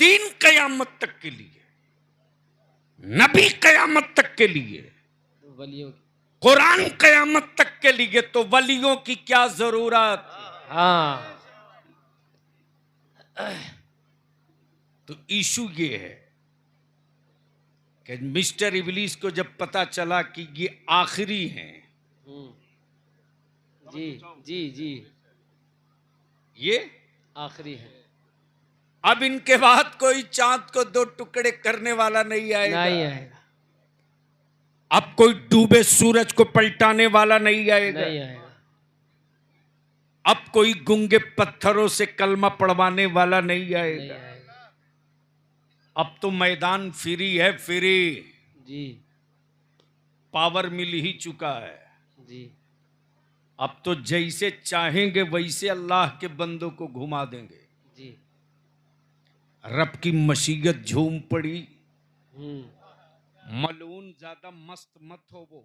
दीन कयामत तक के लिए, नबी कयामत तक के लिए, वलियों की। कुरान कयामत तक के लिए, तो वलियों की क्या जरूरत। हाँ, तो इशू ये है कि मिस्टर इबलीस को जब पता चला कि ये आखिरी हैं, जी जी जी, ये आखिरी है, अब इनके बाद कोई चांद को दो टुकड़े करने वाला नहीं आएगा, नहीं आएगा, अब कोई डूबे सूरज को पलटाने वाला नहीं आएगा, नहीं आएगा, अब कोई गूंगे पत्थरों से कलमा पढ़वाने वाला नहीं आएगा, नहीं आएगा। अब तो मैदान फ्री है, फ्री, जी पावर मिल ही चुका है। जी, अब तो जैसे चाहेंगे वैसे अल्लाह के बंदों को घुमा देंगे। जी। रब की मशीयत झूम पड़ी, हम्म, मलून ज्यादा मस्त मत हो वो।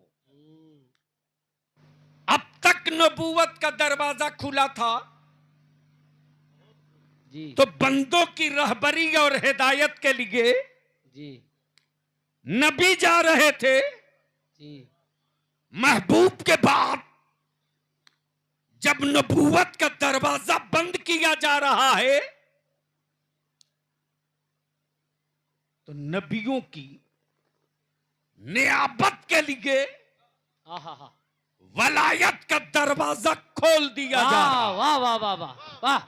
अब तक नबूवत का दरवाजा खुला था, जी तो बंदों की रहबरी और हिदायत के लिए जी नबी जा रहे थे। जी, महबूब के बाद जब नबूवत का दरवाजा बंद किया जा रहा है, तो नबियों की नियाबत के लिए आहा, वलायत का दरवाजा खोल दिया जा रहा है। वाह वाह वाह वाह वाह,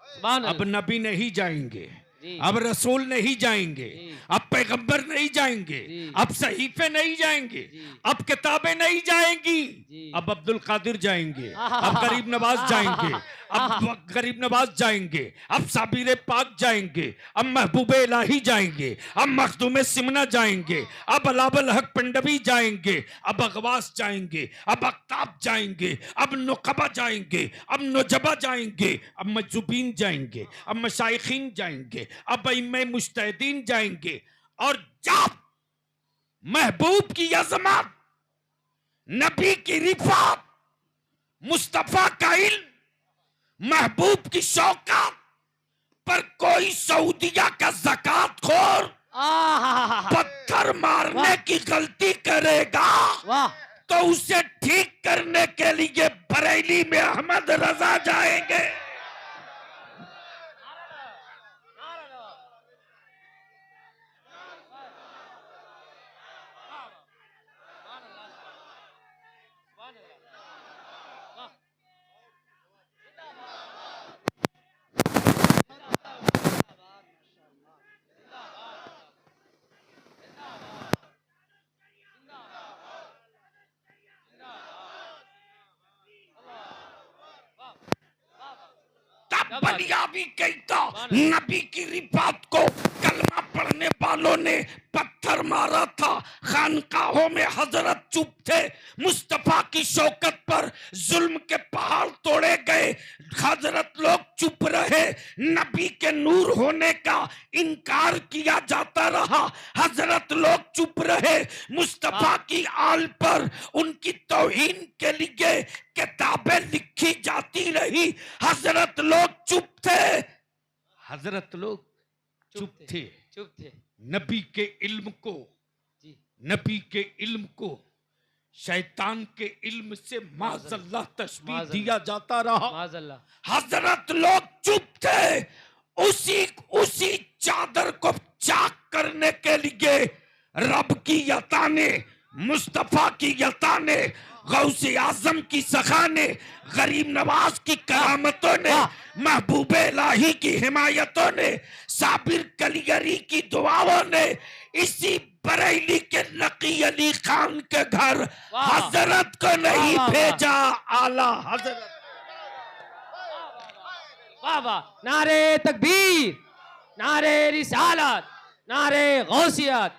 सुभान अब अल्लाह। नबी नहीं जाएंगे, जी। अब रसूल नहीं जाएंगे, जी। अब पैगंबर नहीं जाएंगे, जी। अब सहीफे नहीं जाएंगे, जी। अब किताबें नहीं जाएंगी, जी। अब अब्दुल कादिर जाएंगे, आहा। अब गरीब नवाज जाएंगे, अब गरीब नवाज जाएंगे, अब साबिर पाक जाएंगे, अब महबूब इलाही जाएंगे, अब मखदूम सिमना जाएंगे, अब अलावल हक पंडवी जाएंगे, अब अगवास जाएंगे, अब अख्ताब जाएंगे, अब नुकबा जाएंगे, अब नुजबा जाएंगे, अब मजूबीन जाएंगे, अब मशाइखीन जाएंगे, अब इमाम मुज्तहिदीन जाएंगे। और जब महबूब की अजमत, नबी की रिफात, मुस्तफा का इल्म, महबूब की शौकत पर कोई सऊदिया का ज़कात खोर आहा, पत्थर मारने की गलती करेगा, वाह, तो उसे ठीक करने के लिए बरेली में अहमद रजा जाएंगे। तब बलियाबी कहता, नबी की रिफात को कलमा पढ़ने वालों ने पत्थर मारा था, खानकाहों में हजरत चुप थे, मुस्तफा की शौकत पर जुल्म के पहाड़ तोड़े गए, हजरत लोग चुप रहे, नबी के नूर होने का इनकार किया जाता रहा, हजरत लोग चुप रहे, मुस्तफा की आल पर उनकी तौहीन के लिए किताबें लिखी जाती रही, हजरत लोग चुप थे, हजरत लोग चुप थे। चुप थे। नबी के इल्म को, जी, नबी के इल्म को शैतान के इल्म से माज़अल्लाह तशबीह दिया जाता रहा, माज़अल्लाह। हजरत लोग चुप थे। उसी चादर को चाक करने के लिए रब की अता ने, मुस्तफा की अता ने, गौसे आजम की सखा ने, गरीब नवाज की करामतों ने, महबूब इलाही की हिमायतों ने, साबिर कलियरी की दुआओं ने, इसी बरेली के नकी अली खान के घर हजरत को नहीं भेजा, आला हजरत। वाह वाह, नारे तकबीर, नारे रिसालत, नारे गौसियत,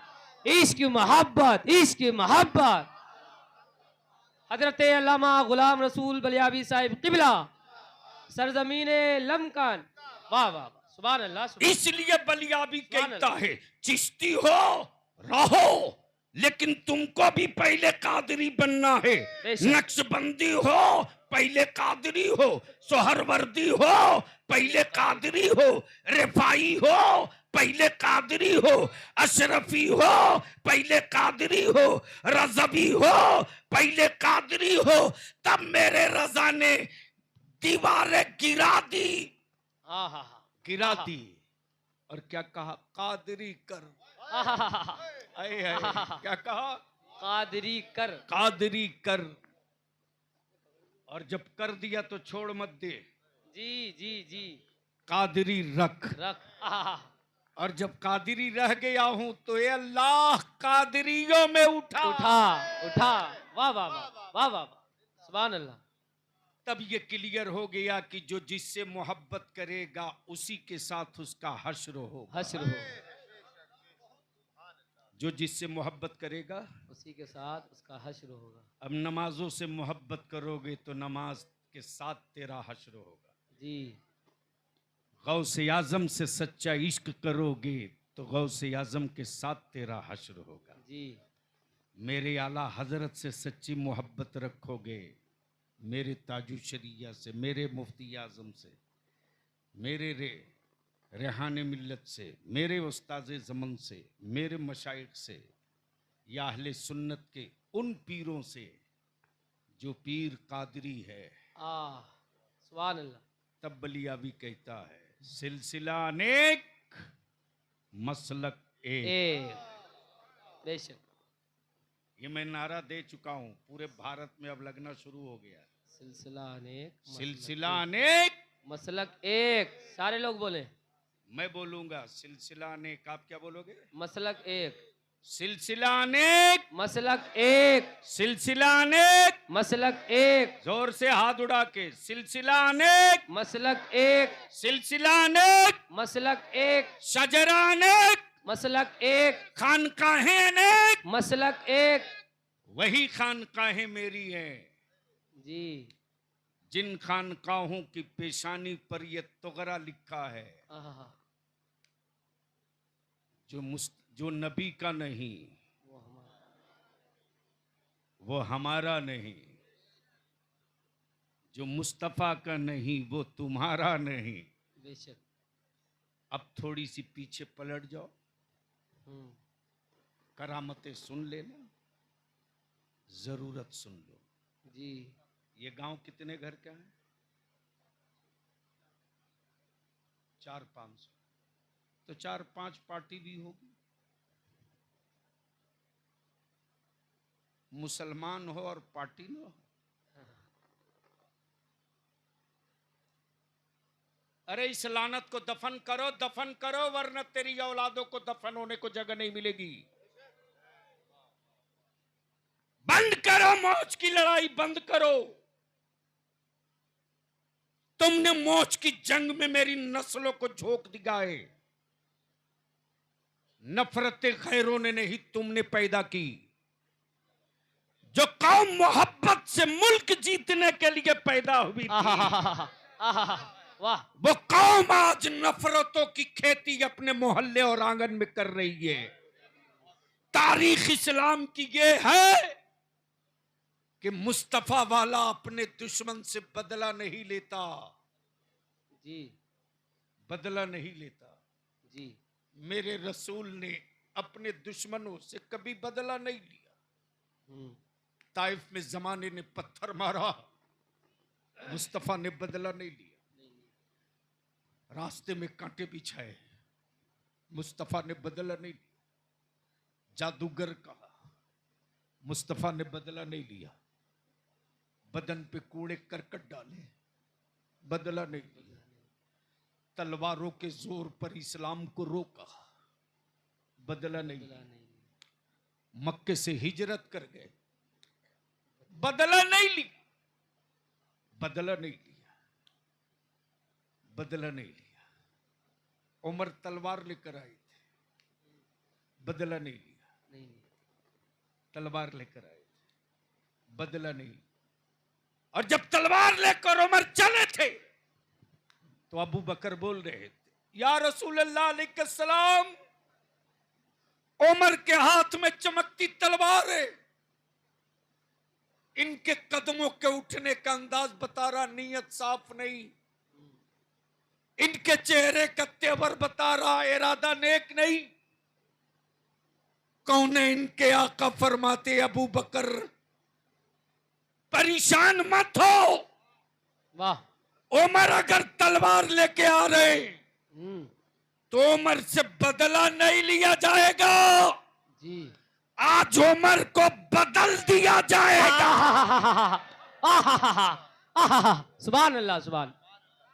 इश्क मोहब्बत, इश्क मोहब्बत। हजरत अल्लामा गुलाम रसूल बलियाबी साहिब किबला, सरजमीन लमकन। वाह वाह, सुभान अल्लाह, सुभान। इसलिए बलियाबी कहता है, चिश्ती हो रहो, लेकिन तुमको भी पहले कादरी बनना है, नक्शबंदी हो पहले कादरी हो, सोहरवर्दी हो पहले कादरी हो, रिफाई हो पहले कादरी हो, अशरफी हो पहले कादरी हो, रजबी हो पहले कादरी हो, तब मेरे रजा ने दीवारें गिरा दी। आहा गिरा दी और क्या कहा? कादरी कर। आहा आए हाय, क्या कहा? कादरी कर। कादरी कर। और जब कर दिया तो छोड़ मत दे, जी जी जी। कादरी रख। रख। आहा और जब कादरी रह गया हूं तो ये अल्लाह कादरियों में उठा। उठा उठा। वाह वाह वाह वाह वाह वाह, सुभान अल्लाह। तब ये क्लियर हो गया कि जो जिससे मोहब्बत करेगा उसी के साथ उसका हश्र होगा। हश्र हो, जो जिससे मोहब्बत करेगा, उसी के साथ उसका हश्र होगा। अब नमाजों से मोहब्बत करोगे तो नमाज के साथ तेरा हश्र होगा। जी गौसे आजम से सच्चा इश्क करोगे तो गौसे आजम के साथ तेरा हश्र होगा। जी। मेरे आला हजरत से सच्ची मोहब्बत रखोगे, मेरे ताजु शरिया से, मेरे मुफ्ती आजम से, मेरे रेहान मिल्लत से, मेरे उस्ताद ज़मन से, मेरे मशाइख से, या अहले सुन्नत के उन पीरों से जो पीर कादरी है। सुभान अल्लाह। तब बलियावी कहता है सिलसिला अनेक मसलक एक। बेशक। ये मैं नारा दे चुका हूं, पूरे भारत में अब लगना शुरू हो गया। सिलसिला अनेक, सिलसिला अनेक, मसलक एक। सारे लोग बोले। मैं बोलूंगा सिलसिला अनेक, आप क्या बोलोगे? मसलक एक। सिलसिला अनेक, मसलक एक। सिलसिला अनेक, मसलक एक। जोर से हाथ उड़ा के, सिलसिला अनेक, मसलक एक। सिलसिला अनेक, मसलक एक। शजरा अनेक, मसलक एक। खानकाहें अनेक, मसलक एक। वही खानकाहें मेरी हैं जी। जिन खानकाहों की पेशानी पर यह तुगरा लिखा है, आहा, जो नबी का नहीं वो हमारा नहीं, जो मुस्तफा का नहीं वो तुम्हारा नहीं। बेशक। अब थोड़ी सी पीछे पलट जाओ, करामतें सुन लेना, जरूरत सुन लो। जी। ये गांव कितने घर का है? 400-500, तो 4-5 पार्टी भी होगी। मुसलमान हो और पार्टी न हो। अरे इस लानत को दफन करो, दफन करो, वरना तेरी औलादों को दफन होने को जगह नहीं मिलेगी। बंद करो मौज की लड़ाई, बंद करो। तुमने मौज की जंग में मेरी नस्लों को झोंक दिया है। नफरत खैरों ने नहीं तुमने पैदा की। जो कौम मोहब्बत से मुल्क जीतने के लिए पैदा हुई थी, वाह। वो कौम आज नफरतों की खेती अपने मोहल्ले और आंगन में कर रही है। तारीख इस्लाम की ये है कि मुस्तफा वाला अपने दुश्मन से बदला नहीं लेता। जी। बदला नहीं लेता। जी। मेरे रसूल ने अपने दुश्मनों से कभी बदला नहीं लिया। ताइफ में जमाने ने पत्थर मारा, मुस्तफा ने बदला नहीं लिया। रास्ते में कांटे बिछाए, मुस्तफा ने बदला नहीं लिया। जादूगर कहा, मुस्तफा ने बदला नहीं लिया। बदन पे कूड़े करकट डाले, बदला नहीं लिया। तलवारों के जोर पर इस्लाम को रोका, बदला नहीं लिया। मक्के से हिजरत कर गए, बदला नहीं लिया। बदला नहीं लिया, बदला नहीं लिया। उमर तलवार लेकर आए थे, बदला नहीं लिया। तलवार लेकर आए थे, बदला नहीं। और जब तलवार लेकर उमर चले थे तो अबू बकर बोल रहे थे, या रसूल अल्लाह अलैहिस्सलाम, उमर के हाथ में चमकती तलवार है, इनके कदमों के उठने का अंदाज बता रहा, नीयत साफ नहीं। इनके चेहरे का तेवर बता रहा इरादा नेक नहीं। कौन है इनके आका? फरमाते अबू बकर परेशान मत हो, वाह। उमर अगर तलवार लेके आ रहे तो उमर से बदला नहीं लिया जाएगा, जी। आज उमर को बदल दिया जाएगा। सुभान अल्लाह, सुभान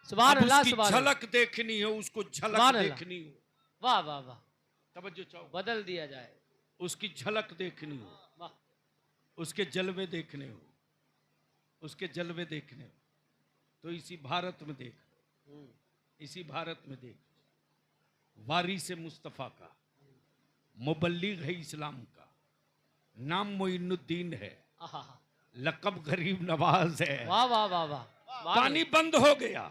सुभान अल्लाह, उसकी सुभान झलक देखनी है, उसको झलक सुभान अल्लाह। देखनी हो। वाह वाह वाह, तवज्जो चाहो, बदल दिया जाए। उसकी झलक देखनी हो, वाह, उसके जलवे देखने हो, उसके जलवे देखने हो तो इसी भारत में देख, इसी भारत में देख। वारिस मुस्तफ़ा का, मुबल्लिग है इस्लाम का, नाम मोइनुद्दीन है, आहा, लकब गरीब नवाज है। वाह वाह वाह वाह, पानी बंद हो गया,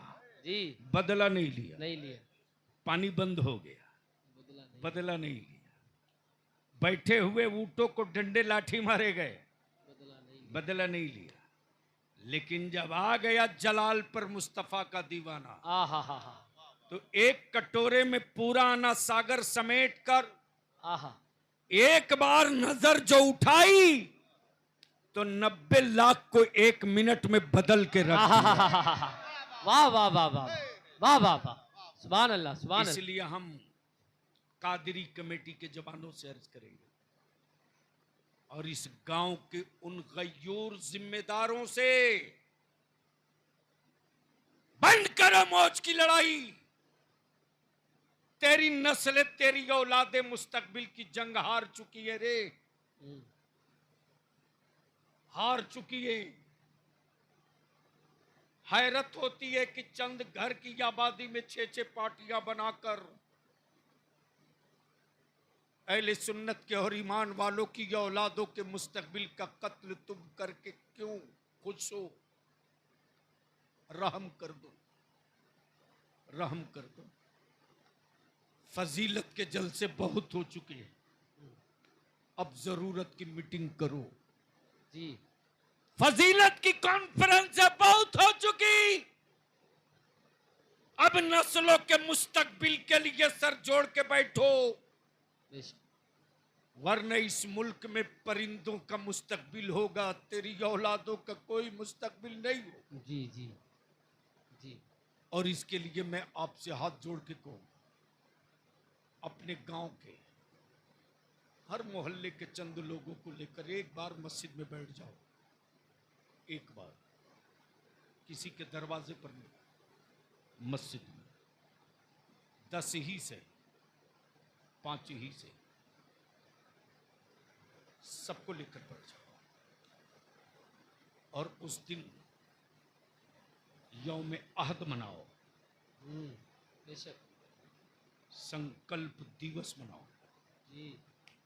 जी। बदला नहीं लिया, नहीं लिया, पानी बंद हो गया, बदला नहीं, बदला नहीं लिया। बैठे हुए ऊंटों को डंडे लाठी मारे गए, बदला नहीं, बदला नहीं लिया। लेकिन जब आ गया जलाल पर मुस्तफा का दीवाना, आहा हा हा, तो एक कटोरे में पूरा आना सागर समेट कर आहा, एक बार नजर जो उठाई तो 90 लाख को 1 मिनट में बदल के रख आहा, दिया। वाह वाह वाह वाह वाह वाह वाह, सुभान अल्लाह, सुभान अल्लाह। इसलिए हम कादरी कमेटी के जवानों से अर्ज करेंगे और इस गांव के उन गयूर जिम्मेदारों से, बंद करो मौज की लड़ाई। तेरी नस्ल, तेरी औलादे मुस्तकबिल की जंग हार चुकी है रे, हार चुकी है। हैरत होती है कि चंद घर की आबादी में 6-6 पार्टियां बनाकर अहले सुन्नत के और ईमान वालों की औलादों के मुस्तकबिल का कत्ल तुम करके क्यों खुश हो? रहम कर दो, रहम कर दो। फजीलत के जलसे बहुत हो चुके हैं, अब जरूरत की मीटिंग करो। जी, फजीलत की कॉन्फ्रेंस बहुत हो चुकी, अब नस्लों के मुस्तकबिल के लिए सर जोड़ के बैठो, वरना इस मुल्क में परिंदों का मुस्तकबिल होगा, तेरी औलादों का कोई मुस्तकबिल नहीं हो। जी जी जी। और इसके लिए मैं आपसे हाथ जोड़ के कहूं, अपने गांव के हर मोहल्ले के चंद लोगों को लेकर एक बार मस्जिद में बैठ जाओ, एक बार किसी के दरवाजे पर नहीं, मस्जिद में 10 ही से 5 ही से सबको लेकर बैठ जाओ और उस दिन यौम अहद मनाओ, बेशक, संकल्प दिवस मनाओ जी।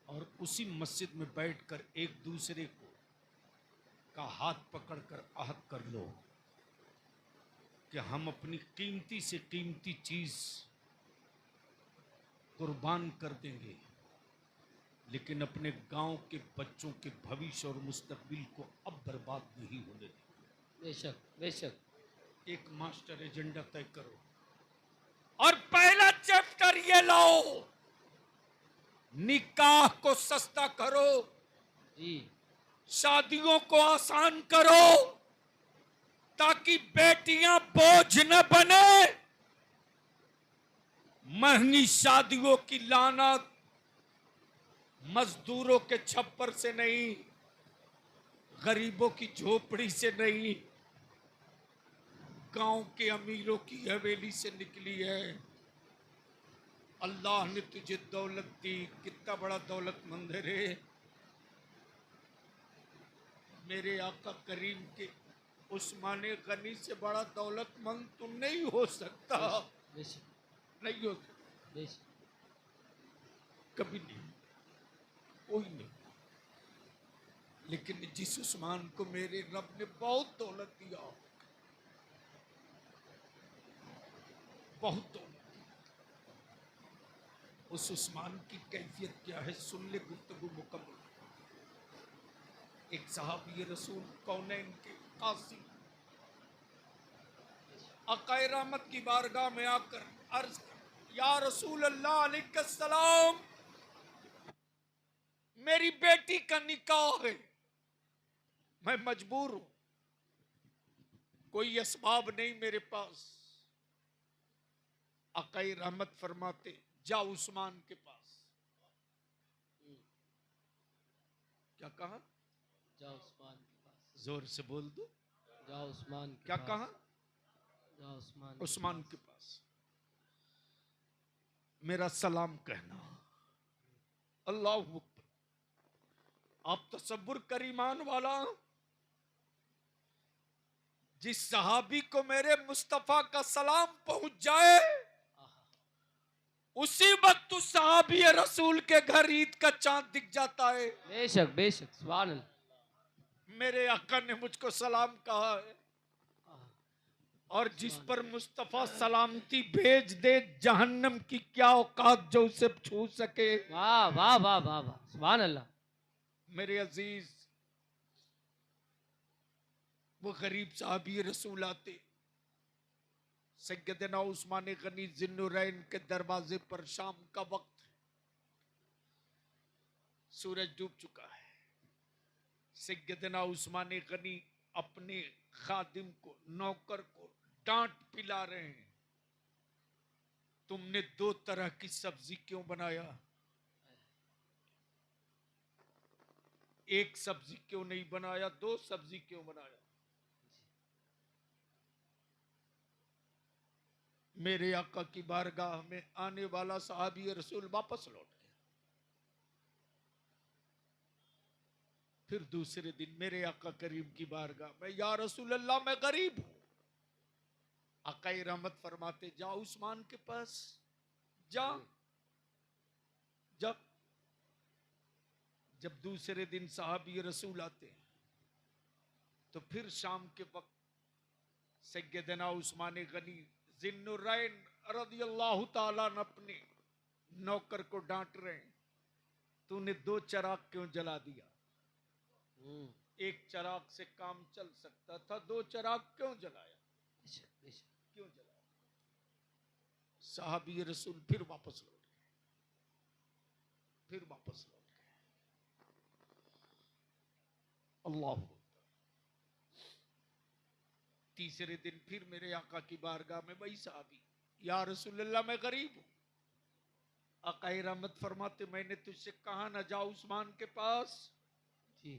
और उसी मस्जिद में बैठकर एक दूसरे को का हाथ पकड़कर अहद कर लो कि हम अपनी कीमती से कीमती चीज कुर्बान कर देंगे, लेकिन अपने गांव के बच्चों के भविष्य और मुस्तकबिल को अब बर्बाद नहीं होने देंगे। बेशक बेशक। एक मास्टर एजेंडा तय करो और पहला चैप्टर ये लाओ, निकाह को सस्ता करो, जी, शादियों को आसान करो, ताकि बेटियां बोझ न बने। महंगी शादियों की लानत मजदूरों के छप्पर से नहीं, गरीबों की झोपड़ी से नहीं, गांव के अमीरों की हवेली से निकली है। अल्लाह ने तुझे दौलत दी, कितना बड़ा दौलतमंद है रे। मेरे आका करीम के उस्माने गनी से बड़ा दौलतमंद तुम नहीं हो सकता, नहीं हो सकता, कभी नहीं, कोई नहीं। लेकिन जिस उस्मान को मेरे रब ने बहुत दौलत दिया, बहुत दौलत दी, उस उस्मान की कैफियत क्या है सुन ले गुफ्तगू मुकम्मल। एक सहाबी रसूल कौनैन के कासी आकाए रहमत की बारगाह में आकर अर्ज कर, या रसूल अल्लाह अलैहिस्सलाम, मेरी बेटी का निकाह है, मैं मजबूर हूं, कोई असबाब नहीं मेरे पास। आकाए रहमत फरमाते, जा उस्मान के पास। क्या कहा? जाओ उस्मान के पास। जोर से बोल दो। जाओ उस्मान के क्या पास। कहा? जाओ उस्मान उस्मान के पास मेरा सलाम कहना। अल्लाह अकबर। आप तसब्बुर कर ईमान वाला, जिस सहाबी को मेरे मुस्तफा का सलाम पहुंच जाए, उसी वक्त उस सहाबी रसूल के घर ईद का चांद दिख जाता है। बेशक बेशक, सुभान अल्लाह। मेरे आका ने मुझको सलाम कहा है, और जिस पर मुस्तफा सलामती भेज दे, जहन्नम की क्या औकात जो उसे छू सके। वाह वाह वाह वाह वाह, सुभान अल्लाह। मेरे अजीज, वो गरीब साहबी रसूल आते, सैयदना उस्मान गनी जिन्नुरैन के दरवाजे पर, शाम का वक्त, सूरज डूब चुका है। सैयदना उस्मान गनी अपने खादिम को, नौकर को डांट पिला रहे हैं, तुमने 2 तरह की सब्जी क्यों बनाया? एक सब्जी क्यों नहीं बनाया? 2 सब्जी क्यों बनाया? मेरे आका की बारगाह में आने वाला सहाबी रसूल वापस लौट गया। फिर दूसरे दिन मेरे आका करीम की बारगाह में, या रसूल अल्लाह, मैं गरीब हूं। आकाए रहमत फरमाते, जा उस्मान के पास जा। जब दूसरे दिन साहबी रसूल आते हैं, तो फिर शाम के वक्त सैयदना उस्मान गनी जिन्नुरैन रदियल्लाहु ताला अन्हु अपने नौकर को डांट रहे हैं, तूने 2 चिराग क्यों जला दिया? एक चिराग से काम चल सकता था, 2 चिराग क्यों जलाया? क्यों जलाया? साहबी रसूल फिर वापस लौट गए, फिर वापस लौट गए। अल्लाह। तीसरे दिन फिर मेरे आका की बारगाह में वही साहबी, या रसूल अल्लाह, मैं गरीब हूं। आकाए रहमत फरमाते, मैंने तुझसे कहा ना जा उस्मान के पास। जी।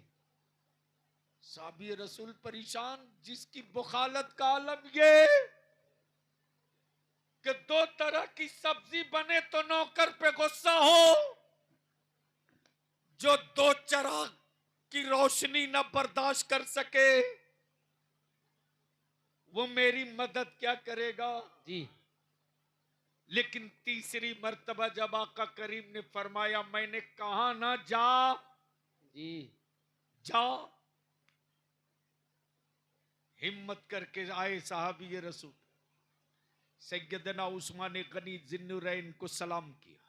साहबी रसूल परेशान, जिसकी बुखालत का आलम ये कि 2 तरह की सब्जी बने तो नौकर पे गुस्सा हो, जो 2 चिराग की रोशनी न बर्दाश्त कर सके, वो मेरी मदद क्या करेगा? जी। लेकिन तीसरी मर्तबा जब आका करीम ने फरमाया, मैंने कहा ना जा, जी। जा, हिम्मत करके आए साहबी रसूल, सैयदना उस्मान गनी जिन्नुरैन को सलाम किया।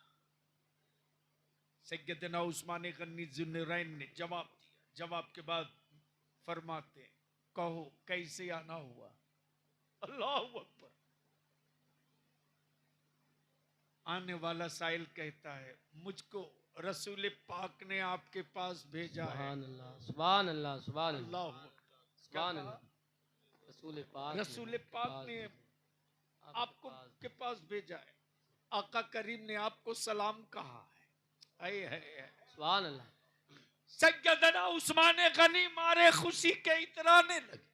सैयदना उस्मान गनी जिन्नुरैन ने जवाब दिया। जवाब के बाद फरमाते, कहो कैसे आना हुआ? अल्लाह अकबर। आने वाला साइल कहता है, मुझको रसूल पाक ने आपके पास भेजा है। सुभान अल्लाह सुभान अल्लाह सुभान अल्लाह अल्लाह सुभान अल्लाह। रसूल पाक ने आपको के पास भेजा है। आका करीम ने आपको सलाम कहा है। सुभान अल्लाह। सैयदना उस्मान गनी मारे खुशी के इतराने लगे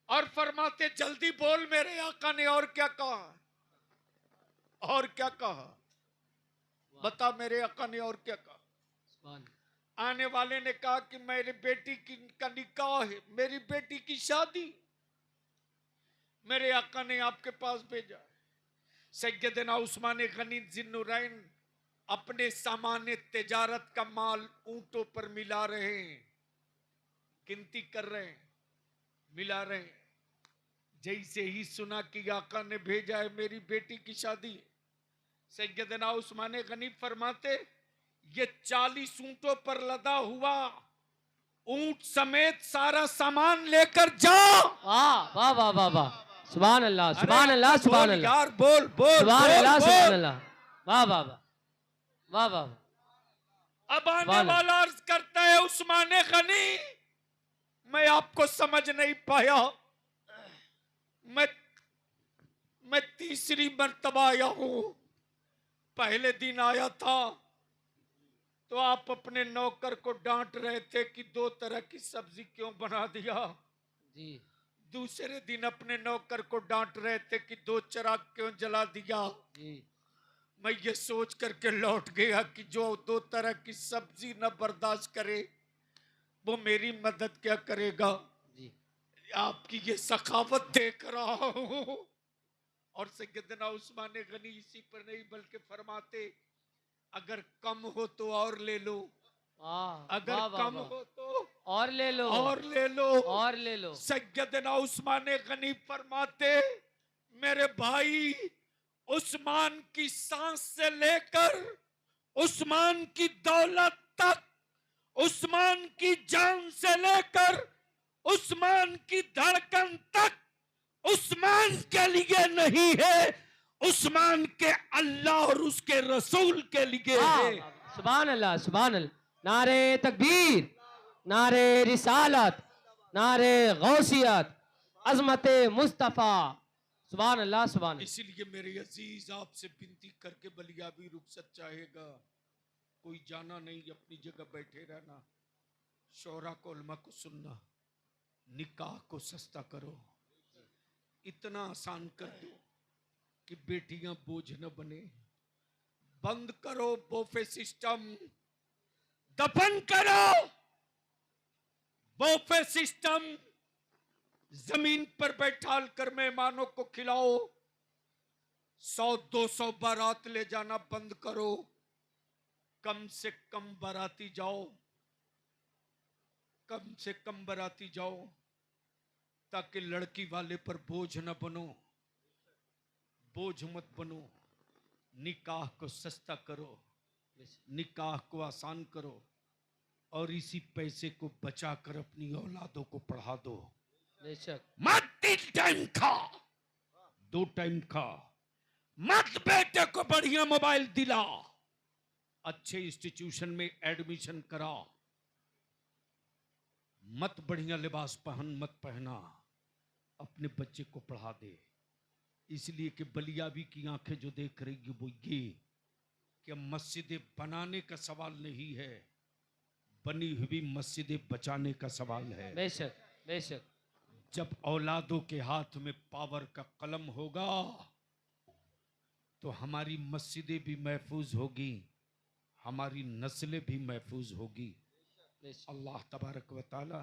और फरमाते, जल्दी बोल मेरे आका ने और क्या कहा? और क्या कहा? बता मेरे आका ने और क्या कहा? सुभान। आने वाले ने कहा कि मेरी बेटी का निकाह है, मेरी बेटी की शादी, मेरे आका ने आपके पास भेजा। सैयदना उस्मान गनी जिन्नुरैन अपने सामान्य तिजारत का माल ऊंटों पर मिला रहे हैं, गिनती कर रहे हैं, मिला रहे हैं। जैसे ही सुना कि आका ने भेजा है, मेरी बेटी की शादी, सैयदना उस्मान गनी फरमाते, ये 40 ऊंटों पर लदा हुआ ऊंट समेत सारा सामान लेकर जाओ। वाह वाह वाह वाह वाह, सुभान अल्लाह सुभान अल्लाह अरे सुभान बोल अल्लाह यार, बोल बोल सुभान बोल, अल्लाह बोल। सुभान अल्लाह, वाह वाह वाह वाह वाह वाह। अब आने सुभान वाला अर्ज करता है उस्मान गनी, मैं आपको समझ नहीं पाया। मैं तीसरी मर्तबा आया हूं। पहले दिन आया था तो आप अपने नौकर को डांट रहे थे कि 2 तरह की सब्जी क्यों बना दिया। जी दूसरे दिन अपने नौकर को डांट रहे थे कि 2 चिराग क्यों जला दिया। जी मैं ये सोच करके लौट गया कि जो 2 तरह की सब्जी न बर्दाश्त करे वो मेरी मदद क्या करेगा। जी आपकी ये सखावत देख रहा हूं। और सैयदना उस्मान गनी इसी पर नहीं बल्कि फरमाते, अगर कम हो तो और ले लो, वाह अगर वाह वाह कम वाह, हो तो और ले लो और ले लो। और ले लो। सैयदना उस्मान गनी फरमाते, मेरे भाई, उस्मान की सांस से लेकर उस्मान की दौलत तक, उस्मान की जान से लेकर उस्मान की धड़कन तक उस्मान के लिए नहीं है, उस्मान के अल्लाह और उसके रसूल के लिए है। सुभान अल्लाह सुभान अल्लाह, नारे तकबीर, नारे रिसालत, नारे गौसियत, अजमत मुस्तफा, सुभान अल्लाह सुभान अल्लाह। इसीलिए मेरे अजीज आपसे विनती करके बलियाबी रुखसत चाहेगा, कोई जाना नहीं, अपनी जगह बैठे रहना, शोरा को उलमा को सुनना, निकाह को सस्ता करो, इतना आसान कर दो कि बेटियां बोझ न बने। बंद करो बोफे सिस्टम, दफन करो बोफे सिस्टम, जमीन पर बैठाल कर मेहमानों को खिलाओ। 100-200 बारात ले जाना बंद करो, कम से कम बाराती जाओ, कम से कम बाराती जाओ, ताकि लड़की वाले पर बोझ न बनो, बोझ मत बनो। निकाह को सस्ता करो, निकाह को आसान करो, और इसी पैसे को बचाकर अपनी औलादों को पढ़ा दो। बेशक मत 3 टाइम खा, 2 टाइम खा, मत बेटे को बढ़िया मोबाइल दिला, अच्छे इंस्टीट्यूशन में एडमिशन करा, मत बढ़िया लिबास मत पहना, अपने बच्चे को पढ़ा दे। इसलिए कि बलियाबी की आंखें जो देख रही वो ये कि मस्जिदें बनाने का सवाल नहीं है, बनी हुई मस्जिदें बचाने का सवाल है। बेशक बेशक। जब औलादों के हाथ में पावर का कलम होगा तो हमारी मस्जिदें भी महफूज होगी, हमारी नस्लें भी महफूज होगी। अल्लाह तबारक व तआला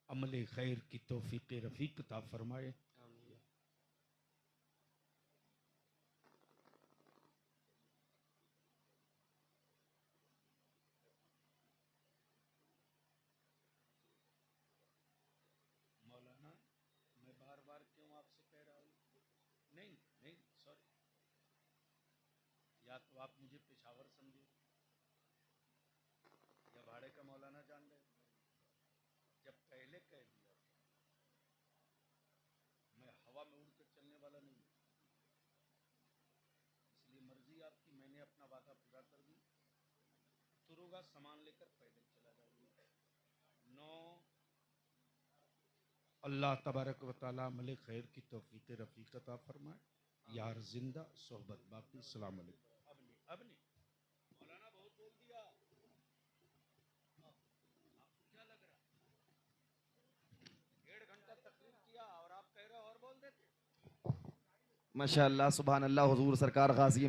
अमल खैर की तौफीक रफीक अता फरमाए। मौलाना, मैं बार बार क्यों आपसे कह रहा हूँ, नहीं नहीं सॉरी, या तो आप मुझे पेशावर समझे या भाड़े का मौलाना जान रहे। जब पहले कह दिया मैं हवा में उड़कर चलने वाला नहीं, इसलिए मर्जी आपकी, मैंने अपना वादा पूरा कर दी। तुरुगा सामान लेकर पैदल चला जाऊंगा। 9 अल्लाह तबारक व तआला अमल खैर की तौफीक रफीक अता फरमाए। यार जिंदा सोहबत बाकी। अस्सलाम वालेकुम। अब नहीं मौलाना बहुत बोल दिया, क्या लग रहा, 1.5 घंटा तकरीर किया और आप कह रहे हो और बोल देते। माशाअल्लाह सुभान अल्लाह। हुजूर सरकार गाजी